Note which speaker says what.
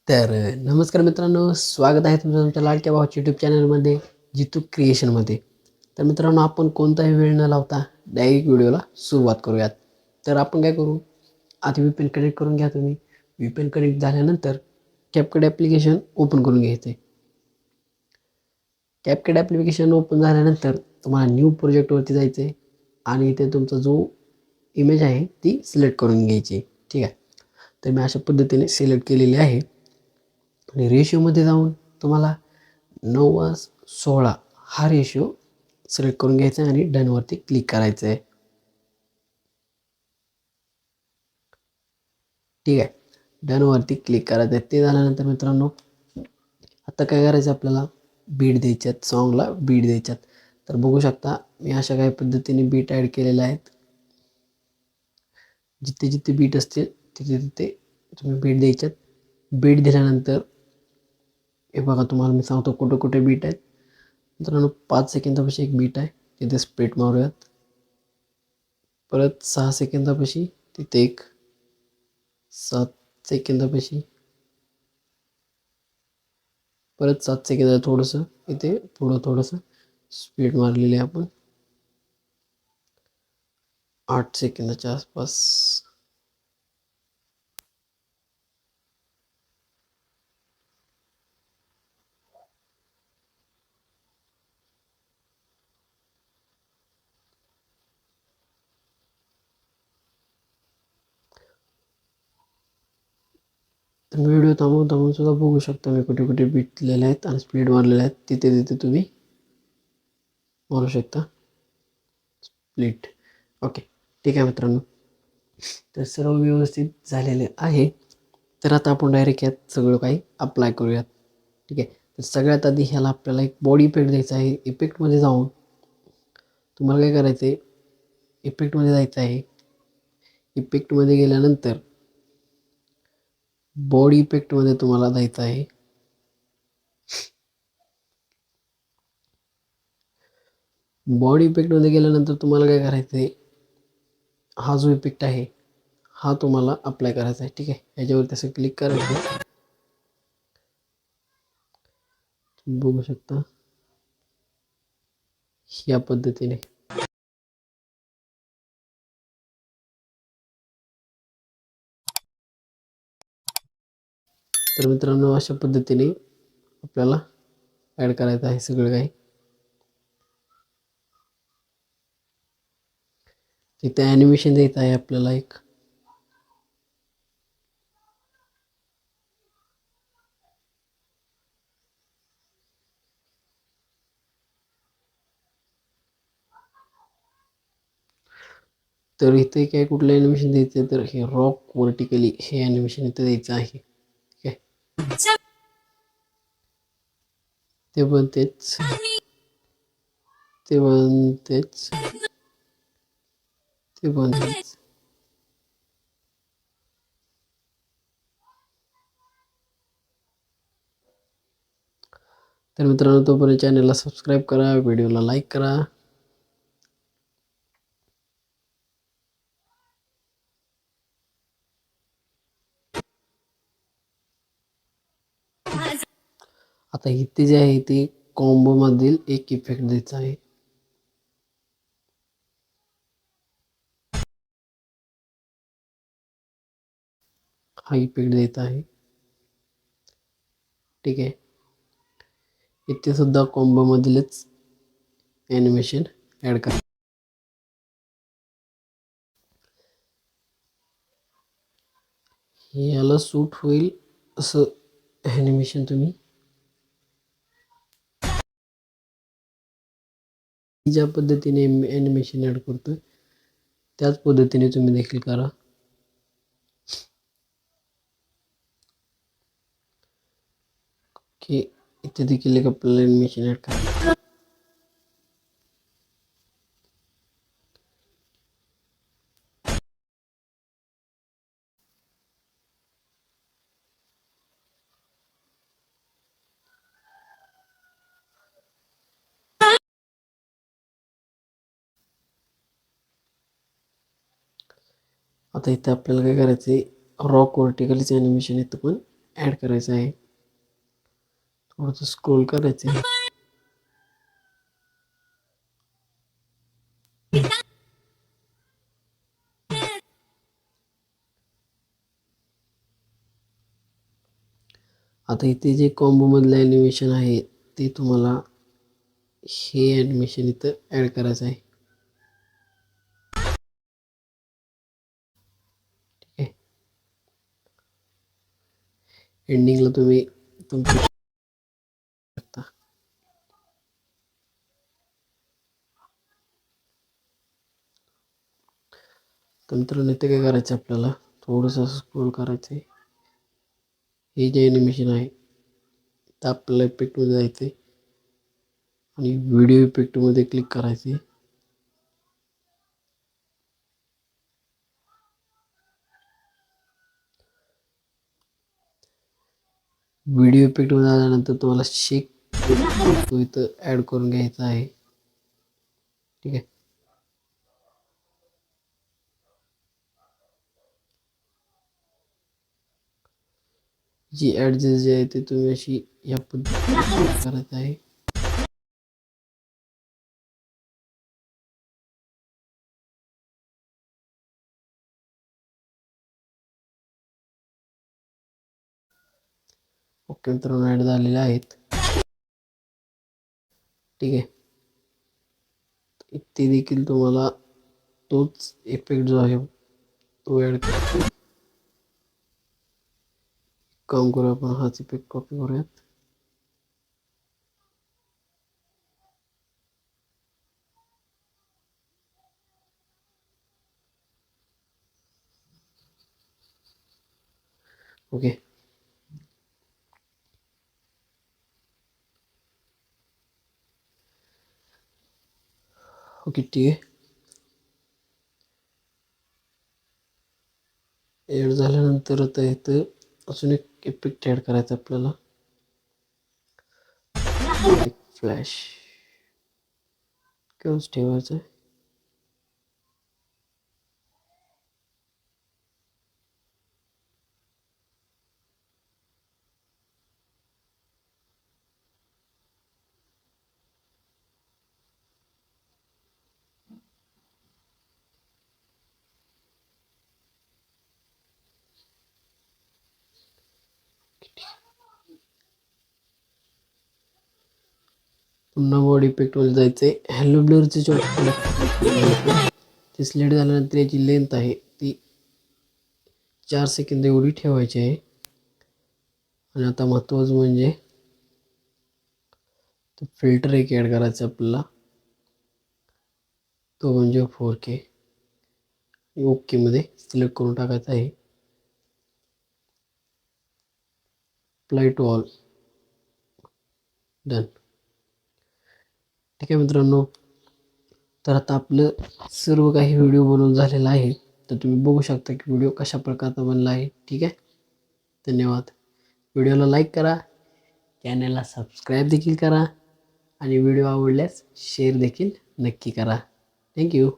Speaker 1: तर नमस्कार मित्रांनो, स्वागत आहे तुमचं तुमच्या लाडक्या भावाच्या यूट्यूब चॅनलमध्ये जितू क्रिएशनमध्ये. तर मित्रांनो, आपण कोणताही वेळ न लावता डायरेक्ट व्हिडिओला सुरुवात करूयात. तर आपण काय करू, आधी VPN कनेक्ट करून घ्या तुम्ही. VPN कनेक्ट झाल्यानंतर CapCut ॲप्लिकेशन ओपन करून घ्यायचं आहे. CapCut ॲप्लिकेशन ओपन झाल्यानंतर तुम्हाला न्यू प्रोजेक्टवरती जायचं आहे आणि इथे तुमचा जो इमेज आहे ती सिलेक्ट करून घ्यायची. ठीक आहे. तर मी अशा पद्धतीने सिलेक्ट केलेली आहे आणि रेशोमध्ये जाऊन तुम्हाला 9:16 हा रेशो सिलेक्ट करून घ्यायचा आहे आणि डनवरती क्लिक करायचं आहे. ठीक आहे. डनवरती क्लिक करायचं आहे. ते झाल्यानंतर मित्रांनो, आता काय करायचं, आपल्याला बीट द्यायच्यात, सॉन्गला बीट द्यायच्यात. तर बघू शकता मी अशा काही पद्धतीने बीट ॲड केलेल्या आहेत. जिथे जिथे बीट असतील तिथे तिथे तुम्ही बीट द्यायच्यात. बीट दिल्यानंतर हे बघा, तुम्हाला मी सांगतो कुठे कुठे बीट आहेत. मित्रांनो, 5 सेकंदापाशी एक बीट आहे, तिथे स्प्लिट मारूयात. परत 6 सेकंदापाशी तिथे एक, 7 सेकंदापाशी, परत 7 सेकंदाला थोडंसं इथे पुढं थोडंसं स्पीड मारलेली आहे आपण, 8 सेकंदाच्या आसपास. तुम्ही व्हिडिओ थांबवून थांबवून सुद्धा बघू शकता मी कुठे कुठे बीट दिलेले आहेत आणि स्पीड मारलेले आहेत. तिथे तिथे तुम्ही मारू शकता स्प्लिट. ओके, ठीक आहे मित्रांनो. तर सर्व व्यवस्थित झालेले आहे. तर आता आपण डायरेक्ट यात सगळं काही अप्लाय करूयात. ठीक आहे. तर सगळ्यात आधी ह्याला आपल्याला एक बॉडी इफेक्ट द्यायचा आहे. इफेक्टमध्ये जाऊन तुम्हाला काय करायचं आहे, इफेक्टमध्ये जायचं आहे. इफेक्टमध्ये गेल्यानंतर बॉडी इफेक्टमध्ये तुम्हाला जायचं आहे. बॉडी इफेक्टमध्ये गेल्यानंतर तुम्हाला काय करायचं आहे, हा जो इफेक्ट आहे हा तुम्हाला अप्लाय करायचा आहे. ठीक आहे. याच्यावरती असं क्लिक करायचं, बघू शकता या पद्धतीने. तर मित्रांनो, अशा पद्धतीने आपल्याला ॲड करायचं आहे सगळं काही. तिथे ॲनिमेशन द्यायचं आहे आपल्याला एक. तर इथे काय कुठलं ॲनिमेशन द्यायचं आहे, तर हे रॉक वर्टिकली हे ॲनिमेशन इथे द्यायचं आहे. ठीक आहे. ते पण तेच, ते पण तेच, ते पण तेच. तर मित्रांनो, तोपर्यंत चॅनलला सबस्क्राईब करा, व्हिडिओला लाईक करा. आता इथे जे आहे ते कॉम्बोमधील एक इफेक्ट द्यायचा आहे. हा इफेक्ट द्यायचा आहे. ठीक आहे. इथे सुद्धा कॉम्बोमधीलच ॲनिमेशन ॲड करा. याला सूट होईल असं ॲनिमेशन तुम्ही ज्या पद्धतीने ॲनिमेशन ॲड करतो त्याच पद्धतीने तुम्ही देखील करा. की इथे देखील एक आपल्याला ॲनिमेशन ॲड करा. आता इथे आपल्याला काय करायचं आहे, रॉक वर्टिकलीचं ॲनिमेशन इथं पण ॲड करायचं आहे. थोडंसं स्क्रोल करायचं आहे. आता इथे जे कॉम्बोमधलं ॲनिमेशन आहे ते तुम्हाला हे ॲनिमेशन इथं ॲड करायचं आहे. ठीक आहे. एंडिंगला तुम्ही तुमचं शकता. तर मित्रांनो इथे काय करायचं आपल्याला थोडंसं स्क्रोल करायचं आहे. हे जे ॲनिमेशन आहे तर आपल्याला इफेक्टमध्ये जायचं आहे आणि व्हिडिओ इफेक्टमध्ये क्लिक करायचे. व्हिडिओ इफेक्टमध्ये आल्यानंतर तुम्हाला शेक तो इथं ॲड करून घ्यायचा आहे. ठीक आहे. जी ॲडजस्ट जे आहे ते तुम्ही अशी या पद्धतीने करायचं आहे. ओके मित्रांनो ॲड झालेले आहेत. ठीक आहे. इथे देखील तुम्हाला तोच इफेक्ट जो आहे तो ॲड करायचा. काम करू आपण हाच इफेक्ट कॉपी करूयात. ओके. ओके ठीक आहे. ॲड झाल्यानंतर आता इथं अजून एक इफेक्ट ॲड करायचा आपल्याला. एक फ्लॅश किंवाच ठेवायचं आहे. पुन्हा बॉडी इफेक्टमध्ये जायचं आहे. हॅलो ब्लरचे ते सिलेक्ट झाल्यानंतर याची लेंथ आहे ती 4 सेकंद एवढी ठेवायची आहे. आणि आता महत्त्वाचं म्हणजे तो फिल्टर एक ॲड करायचा आपल्याला. तो म्हणजे 4K. ओकेमध्ये सिलेक्ट करून टाकायचं आहे. Apply to all. डन. ठीक आहे मित्रांनो. तर आता आपलं सर्व काही व्हिडिओ बनवून झालेला आहे. तर तुम्ही बघू शकता की व्हिडिओ कशा प्रकारचा बनला आहे. ठीक आहे. धन्यवाद. व्हिडिओला लाईक करा, चॅनलला सबस्क्राईब देखील करा आणि व्हिडिओ आवडल्यास शेअर देखील नक्की करा. थँक्यू.